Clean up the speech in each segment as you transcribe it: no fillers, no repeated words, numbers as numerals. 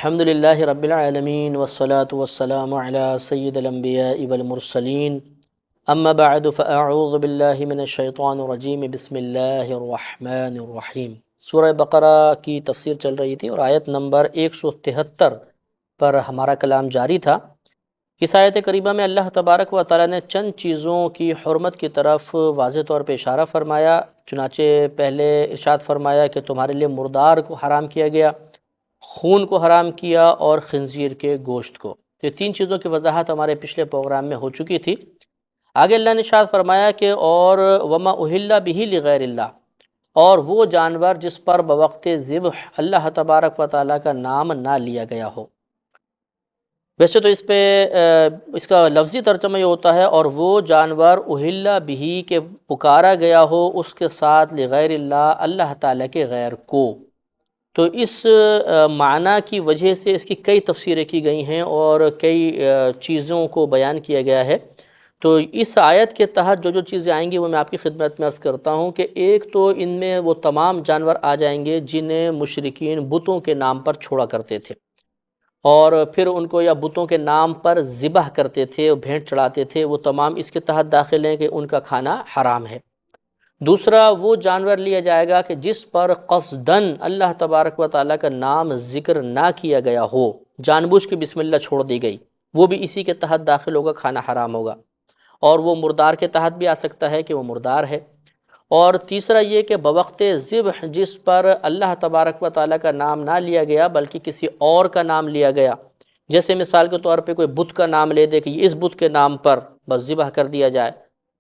الحمد للہ رب العالمین والصلاة والسلام علی سید الانبیاء والمرسلین اما بعد فاعوذ باللہ من الشیطان الرجیم بسم اللہ الرحمن الرحیم۔ سورہ بقرہ کی تفسیر چل رہی تھی اور آیت نمبر 173 پر ہمارا کلام جاری تھا۔ اس آیت کریمہ میں اللہ تبارک و تعالیٰ نے چند چیزوں کی حرمت کی طرف واضح طور پہ اشارہ فرمایا۔ چنانچہ پہلے ارشاد فرمایا کہ تمہارے لیے مردار کو حرام کیا گیا، خون کو حرام کیا اور خنزیر کے گوشت کو۔ یہ تین چیزوں کی وضاحت ہمارے پچھلے پروگرام میں ہو چکی تھی۔ آگے اللہ نے ارشاد فرمایا کہ اور وما اہل بہ لغیر اللہ، اور وہ جانور جس پر بوقت ذبح اللہ تبارک و تعالیٰ کا نام نہ لیا گیا ہو۔ ویسے تو اس کا لفظی ترجمہ یہ ہوتا ہے اور وہ جانور اہل بہ کہ پکارا گیا ہو اس کے ساتھ لغیر اللہ، اللہ تعالیٰ کے غیر کو۔ تو اس معنی کی وجہ سے اس کی کئی تفسیریں کی گئی ہیں اور کئی چیزوں کو بیان کیا گیا ہے۔ تو اس آیت کے تحت جو چیزیں آئیں گی وہ میں آپ کی خدمت میں عرض کرتا ہوں کہ ایک تو ان میں وہ تمام جانور آ جائیں گے جنہیں مشرکین بتوں کے نام پر چھوڑا کرتے تھے اور پھر ان کو یا بتوں کے نام پر ذبح کرتے تھے، بھینٹ چڑھاتے تھے، وہ تمام اس کے تحت داخل ہیں کہ ان کا کھانا حرام ہے۔ دوسرا وہ جانور لیا جائے گا کہ جس پر قصداً اللہ تبارک و تعالیٰ کا نام ذکر نہ کیا گیا ہو، جان بوجھ کے بسم اللہ چھوڑ دی گئی، وہ بھی اسی کے تحت داخل ہوگا، کھانا حرام ہوگا۔ اور وہ مردار کے تحت بھی آ سکتا ہے کہ وہ مردار ہے۔ اور تیسرا یہ کہ بوقت ذبح جس پر اللہ تبارک و تعالیٰ کا نام نہ لیا گیا بلکہ کسی اور کا نام لیا گیا، جیسے مثال کے طور پہ کوئی بت کا نام لے دے کہ اس بت کے نام پر بس ذبح کر دیا جائے،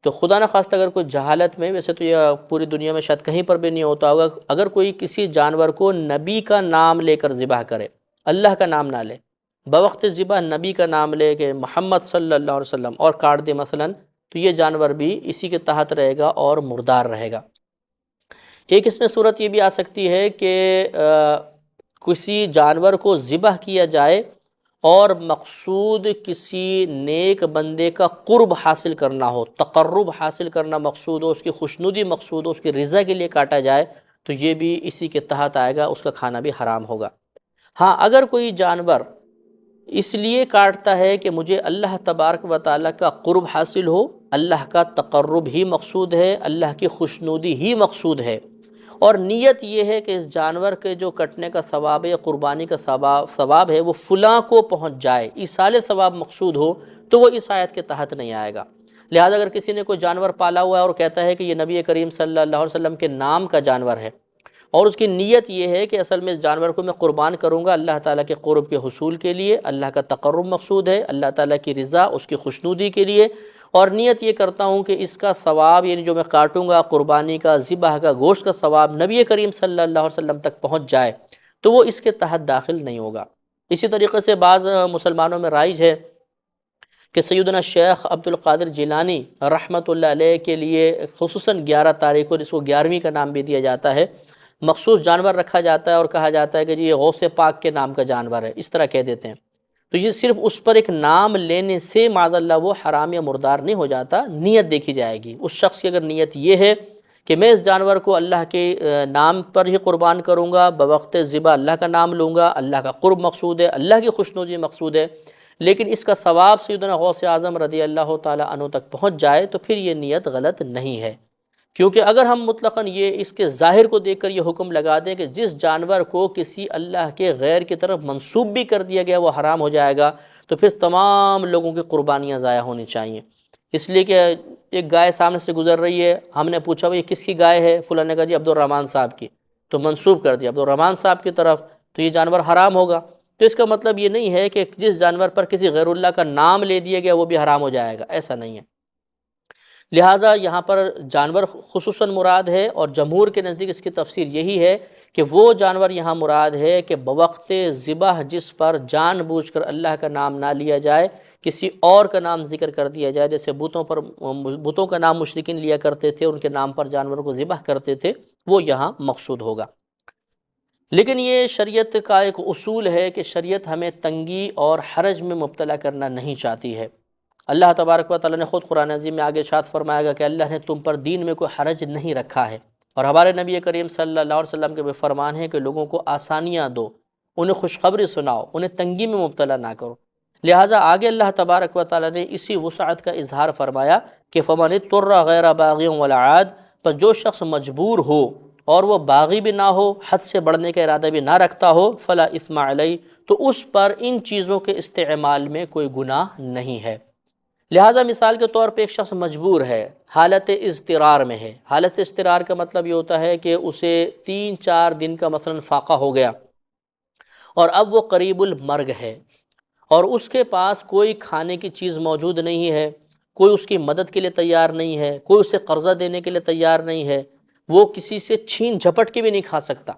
تو خدا نخواستہ اگر کوئی جہالت میں، ویسے تو یہ پوری دنیا میں شاید کہیں پر بھی نہیں ہوتا ہوگا، اگر کوئی کسی جانور کو نبی کا نام لے کر ذبح کرے، اللہ کا نام نہ لے، بوقت ذبح نبی کا نام لے کہ محمد صلی اللہ علیہ وسلم اور کاٹ دے مثلا، تو یہ جانور بھی اسی کے تحت رہے گا اور مردار رہے گا۔ ایک اس میں صورت یہ بھی آ سکتی ہے کہ کسی جانور کو ذبح کیا جائے اور مقصود کسی نیک بندے کا قرب حاصل کرنا ہو، تقرب حاصل کرنا مقصود ہو، اس کی خوشنودی مقصود ہو، اس کی رضا کے لیے کاٹا جائے، تو یہ بھی اسی کے تحت آئے گا، اس کا کھانا بھی حرام ہوگا۔ ہاں، اگر کوئی جانور اس لیے کاٹتا ہے کہ مجھے اللہ تبارک و تعالیٰ کا قرب حاصل ہو، اللہ کا تقرب ہی مقصود ہے، اللہ کی خوشنودی ہی مقصود ہے، اور نیت یہ ہے کہ اس جانور کے جو کٹنے کا ثواب ہے یا قربانی کا ثواب ہے وہ فلاں کو پہنچ جائے، ایصال ثواب مقصود ہو، تو وہ اس آیت کے تحت نہیں آئے گا۔ لہٰذا اگر کسی نے کوئی جانور پالا ہوا ہے اور کہتا ہے کہ یہ نبی کریم صلی اللہ علیہ وسلم کے نام کا جانور ہے اور اس کی نیت یہ ہے کہ اصل میں اس جانور کو میں قربان کروں گا اللہ تعالیٰ کے قرب کے حصول کے لیے، اللہ کا تقرب مقصود ہے، اللہ تعالیٰ کی رضا، اس کی خوشنودی کے لیے، اور نیت یہ کرتا ہوں کہ اس کا ثواب یعنی جو میں کاٹوں گا، قربانی کا، ذبح کا، گوشت کا ثواب نبی کریم صلی اللہ علیہ وسلم تک پہنچ جائے، تو وہ اس کے تحت داخل نہیں ہوگا۔ اسی طریقے سے بعض مسلمانوں میں رائج ہے کہ سیدنا شیخ عبد القادر جیلانی رحمۃ اللہ علیہ کے لیے خصوصاً 11 تاریخ کو، جس کو 11ویں کا نام بھی دیا جاتا ہے، مخصوص جانور رکھا جاتا ہے اور کہا جاتا ہے کہ جی یہ غوث پاک کے نام کا جانور ہے، اس طرح کہہ دیتے ہیں۔ تو یہ صرف اس پر ایک نام لینے سے معاذ اللہ وہ حرام یا مردار نہیں ہو جاتا، نیت دیکھی جائے گی۔ اس شخص کی اگر نیت یہ ہے کہ میں اس جانور کو اللہ کے نام پر ہی قربان کروں گا، بوقت ذبح اللہ کا نام لوں گا، اللہ کا قرب مقصود ہے، اللہ کی خوشنودی مقصود ہے، لیکن اس کا ثواب سیدنا غوث اعظم رضی اللہ تعالیٰ عنہ تک پہنچ جائے، تو پھر یہ نیت غلط نہیں ہے۔ کیونکہ اگر ہم مطلقاً یہ اس کے ظاہر کو دیکھ کر یہ حکم لگا دیں کہ جس جانور کو کسی اللہ کے غیر کی طرف منسوب بھی کر دیا گیا وہ حرام ہو جائے گا، تو پھر تمام لوگوں کی قربانیاں ضائع ہونی چاہیے۔ اس لیے کہ ایک گائے سامنے سے گزر رہی ہے، ہم نے پوچھا یہ کس کی گائے ہے؟ فلاں نے کہا جی عبد الرحمن صاحب کی، تو منسوب کر دیا عبد الرحمن صاحب کی طرف، تو یہ جانور حرام ہوگا۔ تو اس کا مطلب یہ نہیں ہے کہ جس جانور پر کسی غیر اللہ کا نام لے دیا گیا وہ بھی حرام ہو جائے گا، ایسا نہیں ہے۔ لہٰذا یہاں پر جانور خصوصاً مراد ہے، اور جمہور کے نزدیک اس کی تفسیر یہی ہے کہ وہ جانور یہاں مراد ہے کہ بوقت ذبح جس پر جان بوجھ کر اللہ کا نام نہ لیا جائے، کسی اور کا نام ذکر کر دیا جائے، جیسے بتوں کا نام مشرکین لیا کرتے تھے، ان کے نام پر جانوروں کو ذبح کرتے تھے، وہ یہاں مقصود ہوگا۔ لیکن یہ شریعت کا ایک اصول ہے کہ شریعت ہمیں تنگی اور حرج میں مبتلا کرنا نہیں چاہتی ہے۔ اللہ تبارک و تعالیٰ نے خود قرآن عظیم میں آگے ارشاد فرمایا گا کہ اللہ نے تم پر دین میں کوئی حرج نہیں رکھا ہے، اور ہمارے نبی کریم صلی اللہ علیہ وسلم کے بھی فرمان ہے کہ لوگوں کو آسانیاں دو، انہیں خوشخبری سناؤ، انہیں تنگی میں مبتلا نہ کرو۔ لہٰذا آگے اللہ تبارک و تعالیٰ نے اسی وسعت کا اظہار فرمایا کہ فمن اضطر غیر باغ ولا عاد، پر جو شخص مجبور ہو اور وہ باغی بھی نہ ہو، حد سے بڑھنے کا ارادہ بھی نہ رکھتا ہو، فلا اثم علیہ، تو اس پر ان چیزوں کے استعمال میں کوئی گناہ نہیں ہے۔ لہٰذا مثال کے طور پہ ایک شخص مجبور ہے، حالت اضطرار میں ہے۔ حالت اضطرار کا مطلب یہ ہوتا ہے کہ اسے 3-4 دن کا مثلا فاقہ ہو گیا اور اب وہ قریب المرگ ہے، اور اس کے پاس کوئی کھانے کی چیز موجود نہیں ہے، کوئی اس کی مدد کے لیے تیار نہیں ہے، کوئی اسے قرضہ دینے کے لیے تیار نہیں ہے، وہ کسی سے چھین جھپٹ کے بھی نہیں کھا سکتا،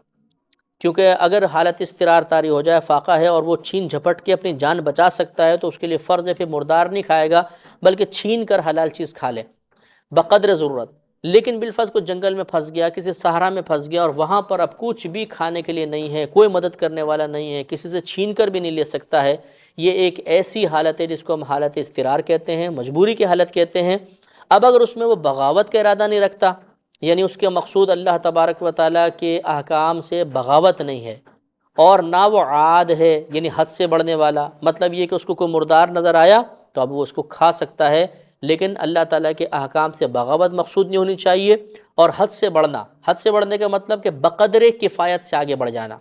کیونکہ اگر حالت اضطرار طاری ہو جائے، فاقہ ہے اور وہ چھین جھپٹ کے اپنی جان بچا سکتا ہے تو اس کے لیے فرض ہے پھر مردار نہیں کھائے گا بلکہ چھین کر حلال چیز کھا لے بقدر ضرورت۔ لیکن بالفرض کو جنگل میں پھنس گیا، کسی صحرا میں پھنس گیا اور وہاں پر اب کچھ بھی کھانے کے لیے نہیں ہے، کوئی مدد کرنے والا نہیں ہے، کسی سے چھین کر بھی نہیں لے سکتا ہے، یہ ایک ایسی حالت ہے جس کو ہم حالت اضطرار کہتے ہیں، مجبوری کی حالت کہتے ہیں۔ اب اگر اس میں وہ بغاوت کا ارادہ نہیں رکھتا، یعنی اس کے مقصود اللہ تبارک و تعالیٰ کے احکام سے بغاوت نہیں ہے، اور نہ وہ عاد ہے یعنی حد سے بڑھنے والا، مطلب یہ کہ اس کو کوئی مردار نظر آیا تو اب وہ اس کو کھا سکتا ہے، لیکن اللہ تعالیٰ کے احکام سے بغاوت مقصود نہیں ہونی چاہیے، اور حد سے بڑھنا، حد سے بڑھنے کا مطلب کہ بقدر کفایت سے آگے بڑھ جانا۔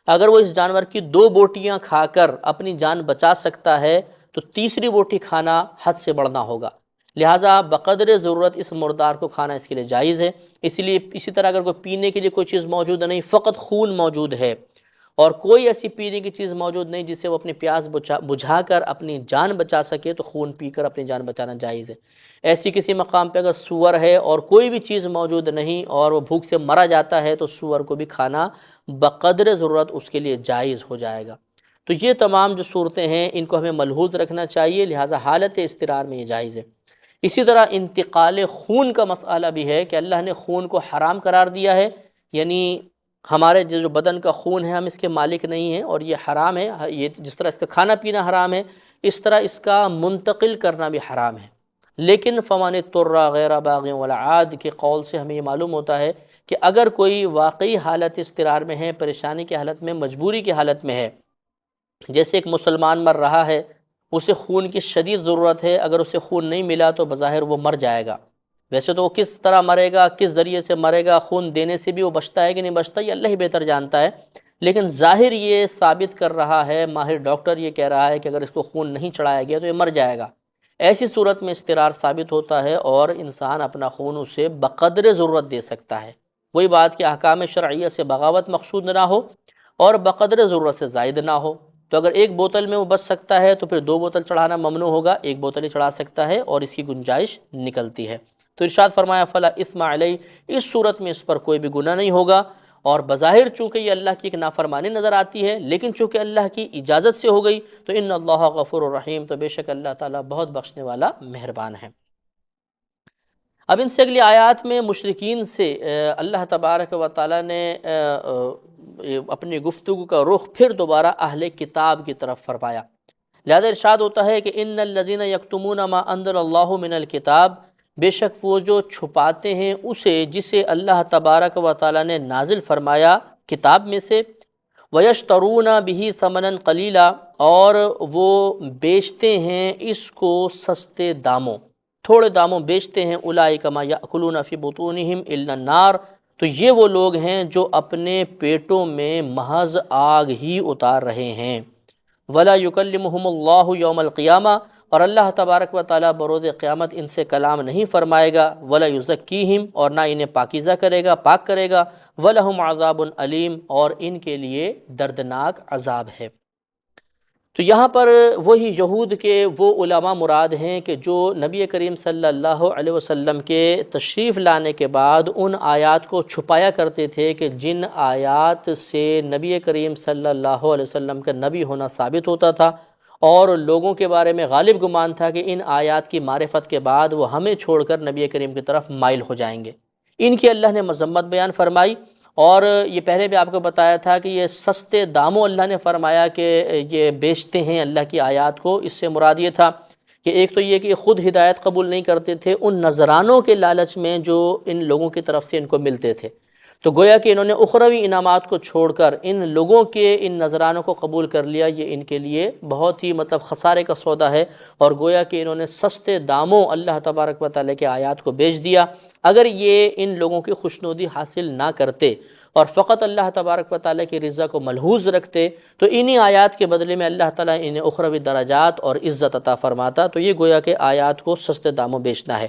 اگر وہ اس جانور کی 2 بوٹیاں کھا کر اپنی جان بچا سکتا ہے تو تیسری بوٹی کھانا حد سے بڑھنا ہوگا، لہٰذا بقدر ضرورت اس مردار کو کھانا اس کے لیے جائز ہے۔ اسی طرح اگر کوئی پینے کے لیے کوئی چیز موجود نہیں، فقط خون موجود ہے اور کوئی ایسی پینے کی چیز موجود نہیں جس سے وہ اپنی پیاس بجھا کر اپنی جان بچا سکے، تو خون پی کر اپنی جان بچانا جائز ہے۔ ایسی کسی مقام پہ اگر سور ہے اور کوئی بھی چیز موجود نہیں اور وہ بھوک سے مرا جاتا ہے تو سور کو بھی کھانا بقدر ضرورت اس کے لیے جائز ہو جائے گا۔ تو یہ تمام جو صورتیں ہیں ان کو ہمیں ملحوظ رکھنا چاہیے، لہٰذا حالت اضطرار میں یہ جائز ہے۔ اسی طرح انتقال خون کا مسئلہ بھی ہے کہ اللہ نے خون کو حرام قرار دیا ہے، یعنی ہمارے جو بدن کا خون ہے ہم اس کے مالک نہیں ہیں اور یہ حرام ہے، یہ جس طرح اس کا کھانا پینا حرام ہے اس طرح اس کا منتقل کرنا بھی حرام ہے۔ لیکن فمن اضطر غیر باغ ولا عاد کے قول سے ہمیں یہ معلوم ہوتا ہے کہ اگر کوئی واقعی حالت اضطرار میں ہے، پریشانی کی حالت میں، مجبوری کی حالت میں ہے، جیسے ایک مسلمان مر رہا ہے، اسے خون کی شدید ضرورت ہے، اگر اسے خون نہیں ملا تو بظاہر وہ مر جائے گا۔ ویسے تو وہ کس طرح مرے گا، کس ذریعے سے مرے گا، خون دینے سے بھی وہ بچتا ہے کہ نہیں بچتا، یہ اللہ ہی بہتر جانتا ہے، لیکن ظاہر یہ ثابت کر رہا ہے، ماہر ڈاکٹر یہ کہہ رہا ہے کہ اگر اس کو خون نہیں چڑھایا گیا تو یہ مر جائے گا۔ ایسی صورت میں اضطرار ثابت ہوتا ہے اور انسان اپنا خون اسے بقدر ضرورت دے سکتا ہے۔ وہی بات کہ احکام شرعیہ سے بغاوت مقصود نہ ہو اور بقدر ضرورت سے زائد نہ ہو، تو اگر ایک بوتل میں وہ بچ سکتا ہے تو پھر 2 بوتل چڑھانا ممنوع ہوگا، 1 بوتل ہی چڑھا سکتا ہے اور اس کی گنجائش نکلتی ہے۔ تو ارشاد فرمایا فلا اثم علیہ، اس صورت میں اس پر کوئی بھی گناہ نہیں ہوگا، اور بظاہر چونکہ یہ اللہ کی ایک نافرمانی نظر آتی ہے لیکن چونکہ اللہ کی اجازت سے ہو گئی تو ان اللہ غفور الرحیم، تو بے شک اللہ تعالیٰ بہت بخشنے والا مہربان ہے۔ اب ان سے اگلی آیات میں مشرکین سے اللہ تبارک و تعالیٰ نے اپنی گفتگو کا رخ پھر دوبارہ اہل کتاب کی طرف فرمایا، لہذا ارشاد ہوتا ہے کہ ان الذین یکتمون ما انزل اللہ من الکتاب، بے شک وہ جو چھپاتے ہیں اسے جسے اللہ تبارک و تعالیٰ نے نازل فرمایا کتاب میں سے، وَيَشْتَرُونَ بِهِ ثَمَنًا قَلِيلًا، اور وہ بیچتے ہیں اس کو سستے داموں، تھوڑے داموں بیچتے ہیں، اولئک ما یأکلون فی بطونہم الا النار، تو یہ وہ لوگ ہیں جو اپنے پیٹوں میں محض آگ ہی اتار رہے ہیں۔ وَلَا يُكَلِّمُهُمُ اللَّهُ يَوْمَ الْقِيَامَةِ، اور اللہ تبارک و تعالیٰ بروز قیامت ان سے کلام نہیں فرمائے گا، وَلَا يُزَكِّيهِمْ، اور نہ انہیں پاکیزہ کرے گا، پاک کرے گا، وَلَهُمْ عَذَابٌ عَلِيمٌ، اور ان کے لیے دردناک عذاب ہے۔ تو یہاں پر وہی یہود کے وہ علماء مراد ہیں کہ جو نبی کریم صلی اللہ علیہ وسلم کے تشریف لانے کے بعد ان آیات کو چھپایا کرتے تھے کہ جن آیات سے نبی کریم صلی اللہ علیہ وسلم کا نبی ہونا ثابت ہوتا تھا، اور لوگوں کے بارے میں غالب گمان تھا کہ ان آیات کی معرفت کے بعد وہ ہمیں چھوڑ کر نبی کریم کی طرف مائل ہو جائیں گے، ان کی اللہ نے مذمت بیان فرمائی۔ اور یہ پہلے بھی آپ کو بتایا تھا کہ یہ سستے داموں اللہ نے فرمایا کہ یہ بیچتے ہیں اللہ کی آیات کو، اس سے مراد یہ تھا کہ ایک تو یہ کہ خود ہدایت قبول نہیں کرتے تھے، ان نذرانوں کے لالچ میں جو ان لوگوں کی طرف سے ان کو ملتے تھے، تو گویا کہ انہوں نے اخروی انعامات کو چھوڑ کر ان لوگوں کے ان نذرانوں کو قبول کر لیا، یہ ان کے لیے بہت ہی خسارے کا سودا ہے، اور گویا کہ انہوں نے سستے داموں اللہ تبارک و تعالیٰ کے آیات کو بیچ دیا۔ اگر یہ ان لوگوں کی خوشنودی حاصل نہ کرتے اور فقط اللہ تبارک و تعالیٰ کی رضا کو ملحوظ رکھتے تو انہی آیات کے بدلے میں اللہ تعالیٰ انہیں اخروی درجات اور عزت عطا فرماتا۔ تو یہ گویا کہ آیات کو سستے داموں بیچنا ہے،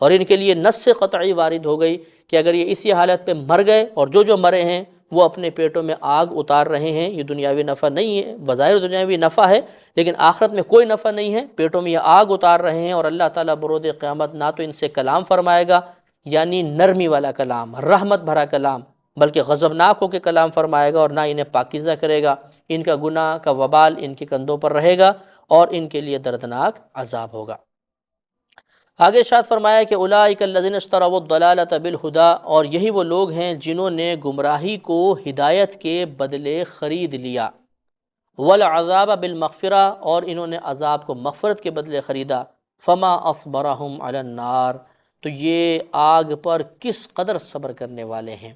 اور ان کے لیے نص قطعی وارد ہو گئی کہ اگر یہ اسی حالت پہ مر گئے، اور جو مرے ہیں وہ اپنے پیٹوں میں آگ اتار رہے ہیں، یہ دنیاوی نفع نہیں ہے، بظاہر دنیاوی نفع ہے لیکن آخرت میں کوئی نفع نہیں ہے، پیٹوں میں یہ آگ اتار رہے ہیں، اور اللہ تعالیٰ برود قیامت نہ تو ان سے کلام فرمائے گا، یعنی نرمی والا کلام، رحمت بھرا کلام، بلکہ غضبناک ہو کے کلام فرمائے گا، اور نہ انہیں پاکیزہ کرے گا۔ ان کا گناہ کا وبال ان کے کندھوں پر رہے گا، اور ان کے لیے دردناک عذاب ہوگا۔ آگے ارشاد فرمایا کہ اولئک الذین اشتروا الضلالۃ بالہدی، اور یہی وہ لوگ ہیں جنہوں نے گمراہی کو ہدایت کے بدلے خرید لیا، والعذاب بالمغفرہ، اور انہوں نے عذاب کو مغفرت کے بدلے خریدا، فما اصبرہم علی النار، تو یہ آگ پر کس قدر صبر کرنے والے ہیں۔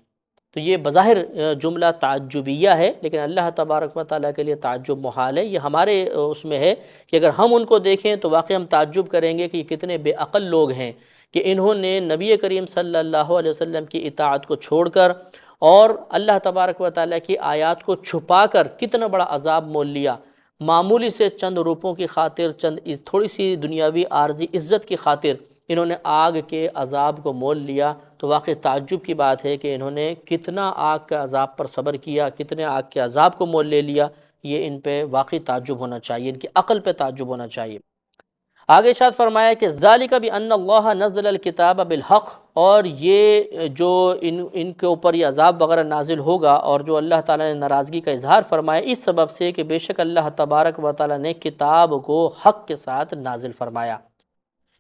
تو یہ بظاہر جملہ تعجبیہ ہے، لیکن اللہ تبارک و تعالیٰ کے لیے تعجب محال ہے۔ یہ ہمارے اس میں ہے کہ اگر ہم ان کو دیکھیں تو واقعی ہم تعجب کریں گے کہ یہ کتنے بے عقل لوگ ہیں کہ انہوں نے نبی کریم صلی اللہ علیہ وسلم کی اطاعت کو چھوڑ کر اور اللہ تبارک و تعالیٰ کی آیات کو چھپا کر کتنا بڑا عذاب مول لیا۔ معمولی سے چند روپوں کی خاطر، چند تھوڑی سی دنیاوی عارضی عزت کی خاطر انہوں نے آگ کے عذاب کو مول لیا۔ تو واقعی تعجب کی بات ہے کہ انہوں نے کتنا آگ کے عذاب پر صبر کیا، کتنے آگ کے عذاب کو مول لے لیا۔ یہ ان پہ واقعی تعجب ہونا چاہیے، ان کی عقل پہ تعجب ہونا چاہیے۔ آگے ارشاد فرمایا کہ ذالک بان اللہ نزل الکتاب بالحق، اور یہ جو ان کے اوپر یہ عذاب وغیرہ نازل ہوگا اور جو اللہ تعالیٰ نے ناراضگی کا اظہار فرمایا، اس سبب سے کہ بے شک اللہ تبارک و تعالیٰ نے کتاب کو حق کے ساتھ نازل فرمایا۔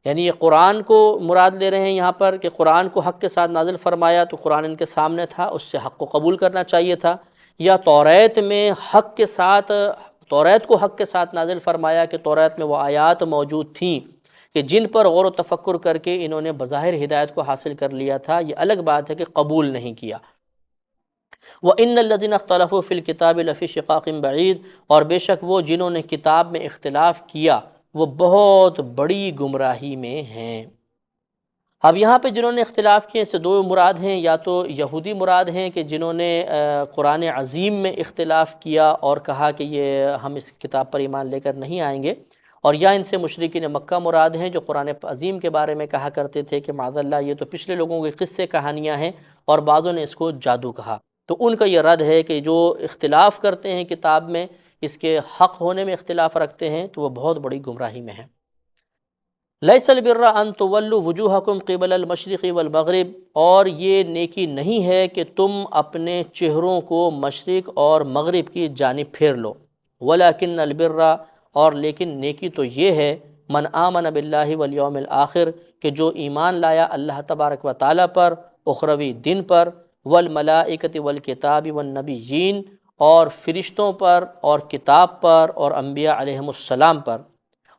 یعنی یہ قرآن کو مراد لے رہے ہیں یہاں پر کہ قرآن کو حق کے ساتھ نازل فرمایا، تو قرآن ان کے سامنے تھا، اس سے حق کو قبول کرنا چاہیے تھا، یا توریت میں حق کے ساتھ، توریت کو حق کے ساتھ نازل فرمایا کہ توریت میں وہ آیات موجود تھیں کہ جن پر غور و تفکر کر کے انہوں نے بظاہر ہدایت کو حاصل کر لیا تھا۔ یہ الگ بات ہے کہ قبول نہیں کیا۔ وَإِنَّ الَّذِينَ اخْتَلَفُوا فِي الْكِتَابِ لَفِي شِقَاقٍ بَعِيدٍ، اور بے شک وہ جنہوں نے کتاب میں اختلاف کیا وہ بہت بڑی گمراہی میں ہیں۔ اب یہاں پہ جنہوں نے اختلاف کیے اس سے دو مراد ہیں، یا تو یہودی مراد ہیں کہ جنہوں نے قرآن عظیم میں اختلاف کیا اور کہا کہ یہ ہم اس کتاب پر ایمان لے کر نہیں آئیں گے، اور یا ان سے مشرکین مکہ مراد ہیں جو قرآن عظیم کے بارے میں کہا کرتے تھے کہ معاذ اللہ یہ تو پچھلے لوگوں کے قصے کہانیاں ہیں، اور بعضوں نے اس کو جادو کہا۔ تو ان کا یہ رد ہے کہ جو اختلاف کرتے ہیں کتاب میں، اس کے حق ہونے میں اختلاف رکھتے ہیں، تو وہ بہت بڑی گمراہی میں ہیں۔ لیس البر ان تولوا وجوہکم قبل المشرق والمغرب، اور یہ نیکی نہیں ہے کہ تم اپنے چہروں کو مشرق اور مغرب کی جانب پھیر لو، ولکن البر، اور لیکن نیکی تو یہ ہے، من آمن باللہ والیوم الآخر، کہ جو ایمان لایا اللہ تبارک و تعالیٰ پر، اخروی دن پر، والملائکۃ والکتاب والنبیین، اور فرشتوں پر اور کتاب پر اور انبیاء علیہم السلام پر،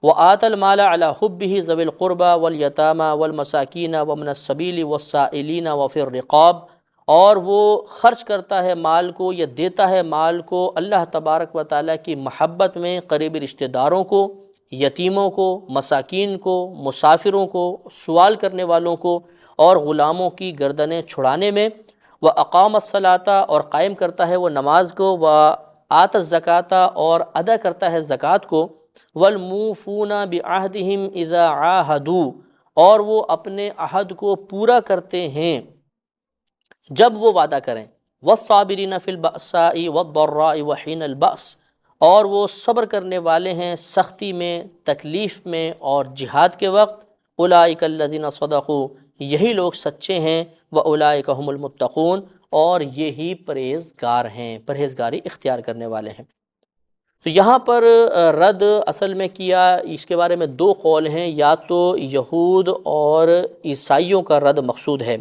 وآت المال علی حبہ ذوی القربى والیتامى والمساکین ومن السبیل والسائلین وفی الرقاب، اور وہ خرچ کرتا ہے مال کو یا دیتا ہے مال کو اللہ تبارک و تعالیٰ کی محبت میں قریبی رشتہ داروں کو، یتیموں کو، مساکین کو، مسافروں کو، سوال کرنے والوں کو، اور غلاموں کی گردنیں چھڑانے میں، وَأَقَامَ الصَّلَاةَ، اور قائم کرتا ہے وہ نماز کو، وَآتَ الزَّكَاةَ، اور ادا کرتا ہے زکوٰۃ کو، وَالْمُوفُونَ بِعَهْدِهِمْ إِذَا عَاهَدُوا، اور وہ اپنے عہد کو پورا کرتے ہیں جب وہ وعدہ کریں، وَالصَّابِرِينَ فِي الْبَأْسَاءِ وَالضَّرَّاءِ وَحِينَ الْبَأْسِ، اور وہ صبر کرنے والے ہیں سختی میں، تکلیف میں اور جہاد کے وقت، اولئک الذین صدقوا، یہی لوگ سچے ہیں، واولئک هم المتقون، اور یہی پرہیزگار ہیں، پرہیزگاری اختیار کرنے والے ہیں۔ تو یہاں پر رد اصل میں کیا، اس کے بارے میں دو قول ہیں، یا تو یہود اور عیسائیوں کا رد مقصود ہے،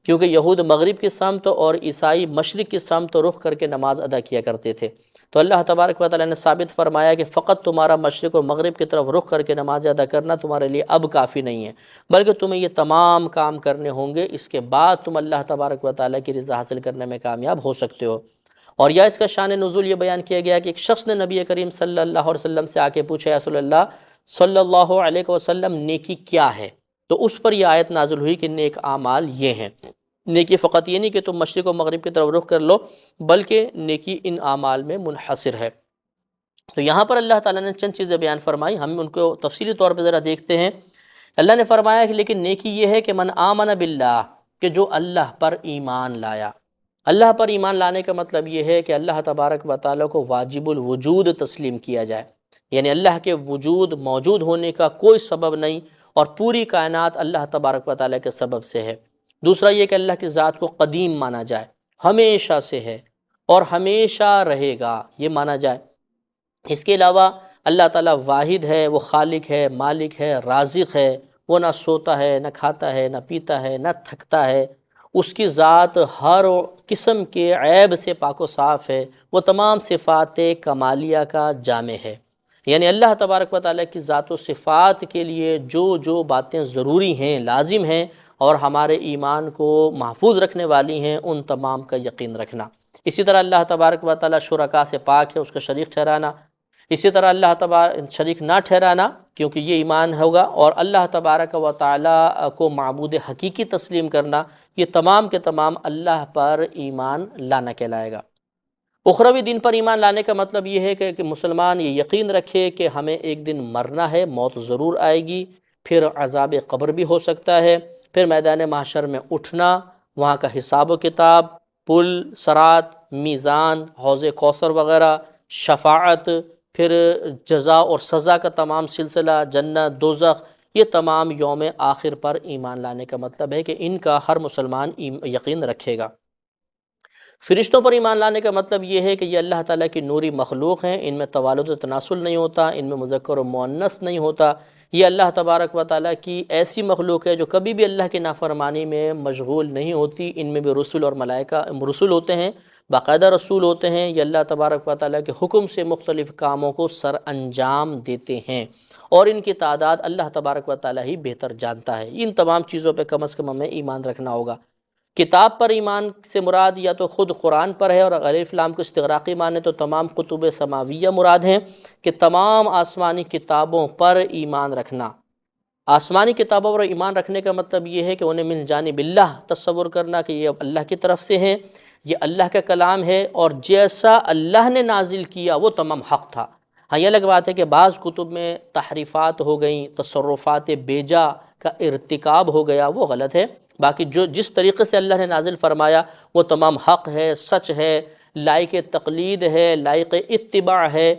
کیونکہ یہود مغرب کی سمت اور عیسائی مشرق کی سمت رخ کر کے نماز ادا کیا کرتے تھے۔ تو اللہ تبارک و تعالیٰ نے ثابت فرمایا کہ فقط تمہارا مشرق و مغرب کی طرف رخ کر کے نماز ادا کرنا تمہارے لیے اب کافی نہیں ہے، بلکہ تمہیں یہ تمام کام کرنے ہوں گے، اس کے بعد تم اللہ تبارک و تعالیٰ کی رضا حاصل کرنے میں کامیاب ہو سکتے ہو۔ اور یا اس کا شان نزول یہ بیان کیا گیا کہ ایک شخص نے نبی کریم صلی اللہ علیہ وسلم سے آ کے پوچھا، یا رسول اللہ صلی اللہ علیہ وسلم نیکی کیا ہے؟ تو اس پر یہ آیت نازل ہوئی کہ نیک اعمال یہ ہیں۔ نیکی فقط یہ نہیں کہ تم مشرق و مغرب کی طرف رخ کر لو، بلکہ نیکی ان اعمال میں منحصر ہے۔ تو یہاں پر اللہ تعالیٰ نے چند چیزیں بیان فرمائی، ہم ان کو تفصیلی طور پہ ذرا دیکھتے ہیں۔ اللہ نے فرمایا کہ لیکن نیکی یہ ہے کہ من آمن باللہ، کہ جو اللہ پر ایمان لایا۔ اللہ پر ایمان لانے کا مطلب یہ ہے کہ اللہ تبارک و تعالیٰ کو واجب الوجود تسلیم کیا جائے، یعنی اللہ کے وجود موجود ہونے کا کوئی سبب نہیں، اور پوری کائنات اللہ تبارک و تعالیٰ کے سبب سے ہے۔ دوسرا یہ کہ اللہ کی ذات کو قدیم مانا جائے، ہمیشہ سے ہے اور ہمیشہ رہے گا، یہ مانا جائے۔ اس کے علاوہ اللہ تعالیٰ واحد ہے، وہ خالق ہے، مالک ہے، رازق ہے، وہ نہ سوتا ہے، نہ کھاتا ہے، نہ پیتا ہے، نہ تھکتا ہے، اس کی ذات ہر قسم کے عیب سے پاک و صاف ہے، وہ تمام صفات کمالیہ کا جامع ہے۔ یعنی اللہ تبارک و تعالیٰ کی ذات و صفات کے لیے جو باتیں ضروری ہیں، لازم ہیں اور ہمارے ایمان کو محفوظ رکھنے والی ہیں، ان تمام کا یقین رکھنا۔ اسی طرح اللہ تبارک و تعالیٰ شرکا سے پاک ہے، اس کا شریک ٹھہرانا۔ اسی طرح اللہ تبارک شریک نہ ٹھہرانا، کیونکہ یہ ایمان ہوگا، اور اللہ تبارک و تعالیٰ کو معبود حقیقی تسلیم کرنا، یہ تمام کے تمام اللہ پر ایمان لانا کہلائے گا۔ اخروی دین پر ایمان لانے کا مطلب یہ ہے کہ مسلمان یہ یقین رکھے کہ ہمیں ایک دن مرنا ہے، موت ضرور آئے گی، پھر عذاب قبر بھی ہو سکتا ہے، پھر میدان محشر میں اٹھنا، وہاں کا حساب و کتاب، پل، صراط، میزان، حوض کوثر وغیرہ، شفاعت، پھر جزا اور سزا کا تمام سلسلہ، جنت، دوزخ، یہ تمام یوم آخر پر ایمان لانے کا مطلب ہے کہ ان کا ہر مسلمان یقین رکھے گا۔ فرشتوں پر ایمان لانے کا مطلب یہ ہے کہ یہ اللہ تعالیٰ کی نوری مخلوق ہیں، ان میں توالد و تناسل نہیں ہوتا، ان میں مذکر و مؤنث نہیں ہوتا، یہ اللہ تبارک و تعالیٰ کی ایسی مخلوق ہے جو کبھی بھی اللہ کی نافرمانی میں مشغول نہیں ہوتی۔ ان میں بھی رسول اور ملائکہ رسول ہوتے ہیں، باقاعدہ رسول ہوتے ہیں، یہ اللہ تبارک و تعالیٰ کے حکم سے مختلف کاموں کو سر انجام دیتے ہیں، اور ان کی تعداد اللہ تبارک و تعالیٰ ہی بہتر جانتا ہے۔ ان تمام چیزوں پہ کم از کم ہمیں ایمان رکھنا ہوگا۔ کتاب پر ایمان سے مراد یا تو خود قرآن پر ہے، اور اگر الف لام کو استغراقی مانے تو تمام کتب سماویہ مراد ہیں، کہ تمام آسمانی کتابوں پر ایمان رکھنا۔ آسمانی کتابوں پر ایمان رکھنے کا مطلب یہ ہے کہ انہیں من جانب اللہ تصور کرنا کہ یہ اللہ کی طرف سے ہیں، یہ اللہ کا کلام ہے، اور جیسا اللہ نے نازل کیا وہ تمام حق تھا۔ ہاں، یہ الگ بات ہے کہ بعض کتب میں تحریفات ہو گئیں، تصرفات بیجا کا ارتکاب ہو گیا، وہ غلط ہے۔ باقی جس طریقے سے اللہ نے نازل فرمایا وہ تمام حق ہے، سچ ہے، لائق تقلید ہے، لائق اتباع ہے،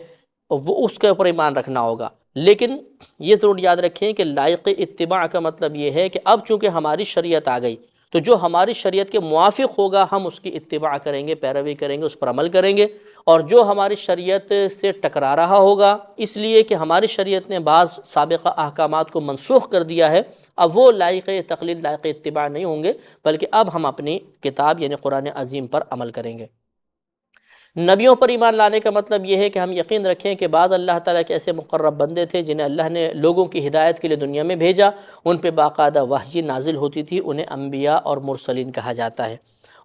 وہ اس کے اوپر ایمان رکھنا ہوگا۔ لیکن یہ ضرور یاد رکھیں کہ لائق اتباع کا مطلب یہ ہے کہ اب چونکہ ہماری شریعت آ گئی تو جو ہماری شریعت کے موافق ہوگا ہم اس کی اتباع کریں گے، پیروی کریں گے، اس پر عمل کریں گے، اور جو ہماری شریعت سے ٹکرا رہا ہوگا اس لیے کہ ہماری شریعت نے بعض سابقہ احکامات کو منسوخ کر دیا ہے، اب وہ لائق تقلید، لائق اتباع نہیں ہوں گے، بلکہ اب ہم اپنی کتاب یعنی قرآن عظیم پر عمل کریں گے۔ نبیوں پر ایمان لانے کا مطلب یہ ہے کہ ہم یقین رکھیں کہ بعض اللہ تعالیٰ کے ایسے مقرب بندے تھے جنہیں اللہ نے لوگوں کی ہدایت کے لیے دنیا میں بھیجا، ان پہ باقاعدہ وحی نازل ہوتی تھی، انہیں انبیاء اور مرسلین کہا جاتا ہے۔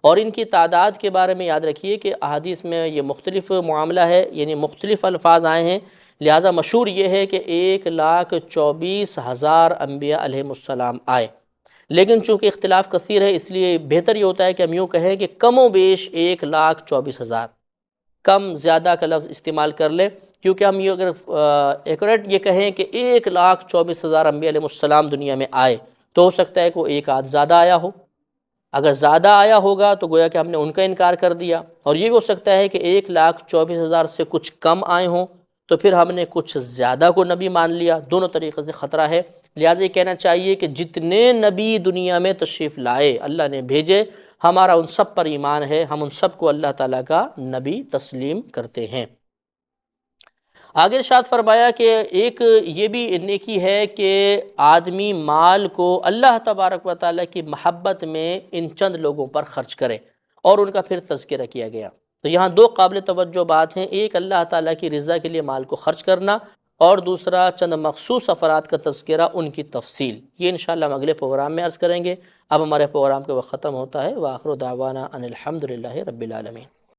اور ان کی تعداد کے بارے میں یاد رکھیے کہ احادیث میں یہ مختلف معاملہ ہے، یعنی مختلف الفاظ آئے ہیں، لہٰذا مشہور یہ ہے کہ 1,24,000 انبیاء علیہم السلام آئے، لیکن چونکہ اختلاف کثیر ہے اس لیے بہتر یہ ہوتا ہے کہ ہم یوں کہیں کہ کم و بیش 1,24,000، کم زیادہ کا لفظ استعمال کر لیں، کیونکہ ہم یہ اگر ایکوریٹ یہ کہیں کہ 1,24,000 انبیاء علیہ السلام دنیا میں آئے تو ہو سکتا ہے کہ وہ ایک آدھ زیادہ آیا ہو، اگر زیادہ آیا ہوگا تو گویا کہ ہم نے ان کا انکار کر دیا، اور یہ بھی ہو سکتا ہے کہ 1,24,000 سے کچھ کم آئے ہوں تو پھر ہم نے کچھ زیادہ کو نبی مان لیا، دونوں طریقے سے خطرہ ہے۔ لہٰذا یہ کہنا چاہیے کہ جتنے نبی دنیا میں تشریف لائے اللہ نے بھیجے، ہمارا ان سب پر ایمان ہے، ہم ان سب کو اللہ تعالیٰ کا نبی تسلیم کرتے ہیں۔ آگے ارشاد فرمایا کہ ایک یہ بھی نیکی ہے کہ آدمی مال کو اللہ تبارک و تعالیٰ کی محبت میں ان چند لوگوں پر خرچ کرے، اور ان کا پھر تذکرہ کیا گیا۔ تو یہاں دو قابل توجہ بات ہیں، ایک اللہ تعالیٰ کی رضا کے لیے مال کو خرچ کرنا، اور دوسرا چند مخصوص افراد کا تذکرہ، ان کی تفصیل۔ یہ انشاءاللہ ہم اگلے پروگرام میں عرض کریں گے۔ اب ہمارے پروگرام کا وقت ختم ہوتا ہے۔ وآخر دعوانا ان الحمد للہ رب العالمین۔